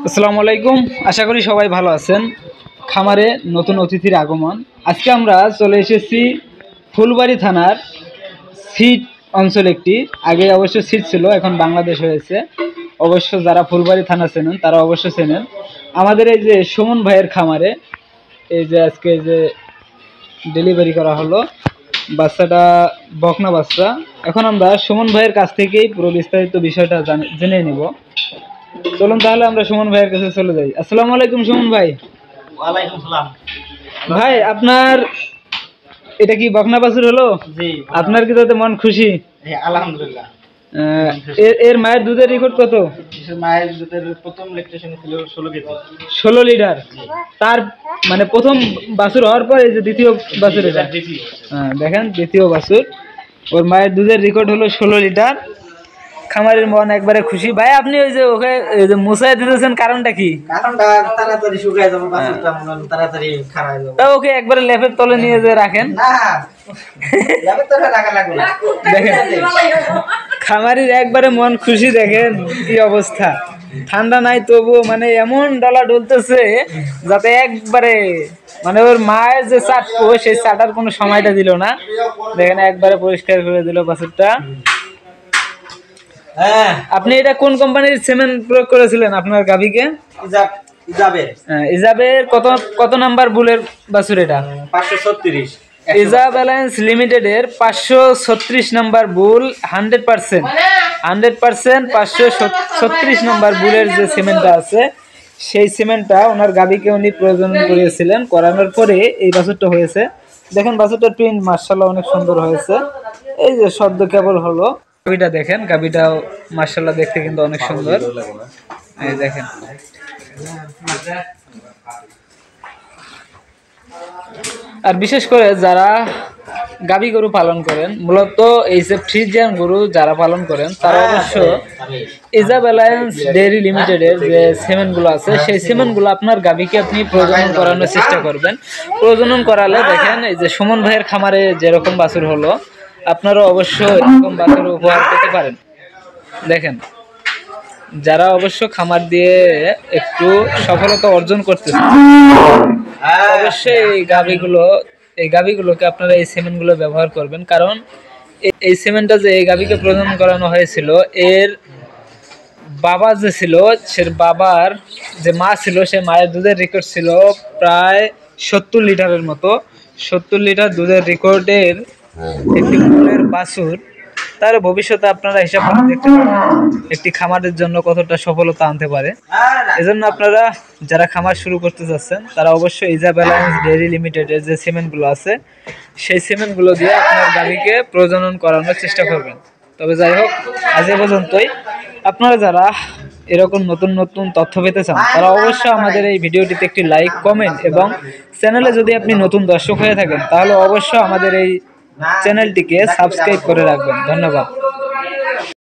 আসসালামু আলাইকুম। আশা করি সবাই ভালো আছেন। খামারে নতুন অতিথির আগমন। আজকে আমরা চলে এসেছি ফুলবাড়ি থানার সিট অঞ্চল একটি। আগে অবশ্য সিট ছিল, এখন বাংলাদেশ হয়েছে। অবশ্য যারা ফুলবাড়ি থানা চেনেন তারা অবশ্য চেনেন। আমাদের এই যে সুমন ভাইয়ের খামারে এই যে আজকে যে ডেলিভারি করা হলো বাচ্চাটা, বকনা বাচ্চা। এখন আমরা সুমন ভাইয়ের কাছ থেকেই পুরো বিস্তারিত বিষয়টা জেনে নেব। চলুন তাহলে আমরা সুমন ভাইয়ের কাছে চলে যাই। আসসালামু আলাইকুম সুমন ভাই। ওয়ালাইকুম সালাম। ভাই, আপনার এটা কি বকনা বাছুর হলো? জি। আপনার কি তাতে মন খুশি? আলহামদুলিল্লাহ। এর মায়ের দুধের রেকর্ড কত? মায়ের দুধের প্রথম ল্যাকটেশন ছিল 16 কেজি। 16 লিটার। তার মানে প্রথম বাছুর হওয়ার পর এই যে দ্বিতীয় বাছুর এটা। হ্যাঁ, দেখেন দ্বিতীয় বাছুর। ওর মায়ের দুধের রেকর্ড হলো 16 লিটার। খামারের মন একবারে খুশি। ভাই, আপনি ওই যে ওকে এই যে মুছাই দিতেছেন, কারণটা কি? কারণটা তাড়াতাড়ি শুকায় যাবে, বাছুরটা মনে তাড়াতাড়ি খারাপ হয়ে যাবে। তা ওকে একবারে লেপের তলে নিয়ে যে রাখেন। না, লেপের তলে রাখা লাগবে না। দেখেন খামারির একবারে মন খুশি, দেখেন কি অবস্থা। ঠান্ডা নাই তবুও মানে এমন ডলা ডলতেছে যাতে একবারে মানে ওর মায়ের যে চাটবো সেই চাটার কোনো সময়টা দিল না। দেখেন একবারে পরিষ্কার করে দিল বাছুরটা। হ্যাঁ। আপনি এটা কোন কোম্পানির সিমেন্ট প্রয়োগ করেছিলেন আপনার গাভীকে? ইজাবের কত নাম্বার বুলের বাছুর এটা? 536। ইজাব অ্যালায়েন্স লিমিটেডের 536 নাম্বার বুল, 100% 536 নাম্বার বুলের যে সিমেন্টটা আছে সেই সিমেন্টটা ওনার গাভীকে উনি প্রয়োজন করিয়েছিলেন। করানোর পরে এই বাছুরটা হয়েছে। দেখেন বাছুরটার প্রিন্ট মাশাআল্লাহ অনেক সুন্দর হয়েছে। এই যে সদ্য কেবল হলো গাভীটা, দেখেন গাভীটাও মাশাআল্লাহ দেখতে কিন্তু অনেক সুন্দর। এই দেখেন আর বিশেষ করে যারা গাভী গরু পালন করেন, মূলত এই যে ফ্রিজিয়ান গরু যারা পালন করেন তারা অবশ্য ইজাব অ্যালায়েন্স ডেইরি লিমিটেডের যে সিমেন্টগুলো আছে সেই সিমেন্টগুলো আপনার গাভীকে আপনি প্রজনন করানোর চেষ্টা করবেন। প্রজনন করালে দেখেন এই যে সুমন ভাইয়ের খামারে যেরকম বাছুর হলো, আপনারা অবশ্যই এরকম বাছুর উপহার পেতে পারেন। দেখেন যারা অবশ্য খামার দিয়ে একটু সফলতা অর্জন করতেছে অবশ্যই এই গাভীগুলোকে আপনারা এই সিমেন্টগুলো ব্যবহার করবেন। কারণ এই সিমেন্টটা যে এই গাভীকে প্রজনন করানো হয়েছিল, এর বাবা যে ছিল সে বাবার যে মা ছিল সে মায়ের দুধের রেকর্ড ছিল প্রায় 70 লিটারের মতো। 70 লিটার দুধের রেকর্ডের একটি ফুলের বাছুর, তার ভবিষ্যতে আপনারা হিসাব করে দেখতে পারেন একটি খামারের জন্য কতটা সফলতা আনতে পারে। এজন্য আপনারা যারা খামার শুরু করতে যাচ্ছেন তারা অবশ্যই ইজাব অ্যালায়েন্স ডেইরি লিমিটেডের যে সিমেন্টগুলো আছে সেই সিমেন্টগুলো দিয়ে আপনার গাভীকে প্রজনন করানোর চেষ্টা করবেন। তবে যাই হোক, আজ এ পর্যন্তই। আপনারা যারা এরকম নতুন নতুন তথ্য পেতে চান তারা অবশ্যই আমাদের এই ভিডিওটিতে একটি লাইক, কমেন্ট এবং চ্যানেলে যদি আপনি নতুন দর্শক হয়ে থাকেন তাহলে অবশ্যই আমাদের এই চ্যানেলটিকে সাবস্ক্রাইব করে রাখবেন। ধন্যবাদ।